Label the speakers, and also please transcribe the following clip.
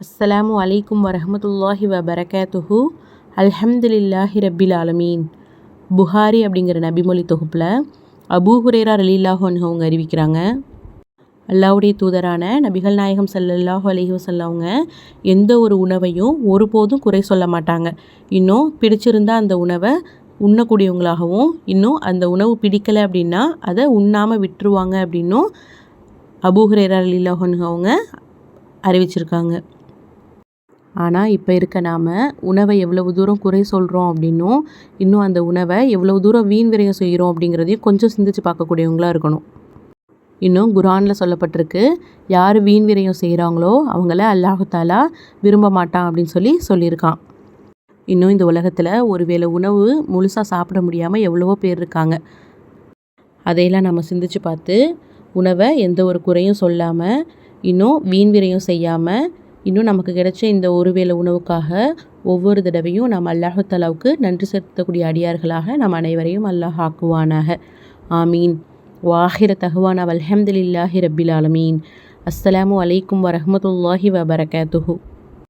Speaker 1: அஸ்ஸலாமு அலைக்கும் வரஹ்மத்துல்லாஹி வபரகாத்துஹு. அல்ஹம்துலில்லாஹி ரப்பில் ஆலமீன். புகாரி அப்படிங்கிற நபிமொழி தொகுப்பில் அபூ ஹுரைரா ரலியல்லாஹு அன்ஹு அவங்க அறிவிக்கிறாங்க, அல்லாஹ்வுடைய தூதரான நபிகள் நாயகம் ஸல்லல்லாஹு அலைஹி வஸல்லம் அவங்க எந்த ஒரு உணவையும் ஒருபோதும் குறை சொல்ல மாட்டாங்க. இன்னும் பிடிச்சிருந்தால் அந்த உணவை உண்ணக்கூடியவங்களாகவும், இன்னும் அந்த உணவு பிடிக்கலை அப்படின்னா அதை உண்ணாமல் விட்டுருவாங்க அப்படின்னும் அபூ ஹுரைரா ரலியல்லாஹு அன்ஹு அவங்க அறிவிச்சிருக்காங்க. ஆனால் இப்போ இருக்க நாம் உணவை எவ்வளவு தூரம் குறை சொல்கிறோம் அப்படின்னும், இன்னும் அந்த உணவை எவ்வளவு தூரம் வீண் விரயம் செய்கிறோம் அப்படிங்கிறதையும் கொஞ்சம் சிந்திச்சு பார்க்கக்கூடியவங்களாக இருக்கணும். இன்னும் குர்ஆனில் சொல்லப்பட்டிருக்கு, யார் வீண் விரயம் செய்கிறாங்களோ அவங்கள அல்லாஹு தாலா விரும்ப மாட்டான் அப்படின்னு சொல்லியிருக்கான். இன்னும் இந்த உலகத்தில் ஒருவேளை உணவு முழுசாக சாப்பிட முடியாமல் எவ்வளவோ பேர் இருக்காங்க. அதையெல்லாம் நம்ம சிந்திச்சு பார்த்து உணவை எந்த ஒரு குறையும் சொல்லாமல், இன்னும் வீண் விரயம் செய்யாமல், இன்னும் நமக்கு கிடைச்ச இந்த ஒருவேளை உணவுக்காக ஒவ்வொரு தடவையும் நம்ம அல்லாஹு தஆலாவுக்கு நன்றி செலுத்தக்கூடிய அடியார்களாக நம் அனைவரையும் அல்லாஹ் ஆக்குவானாக. ஆமீன். வாஹிர தஹ்வானா வல்ஹம்துலில்லாஹி ரப்பில் ஆலமீன். அஸ்ஸலாமு அலைக்கும் வரஹ்மத்துல்லாஹி வபரகாத்துஹு.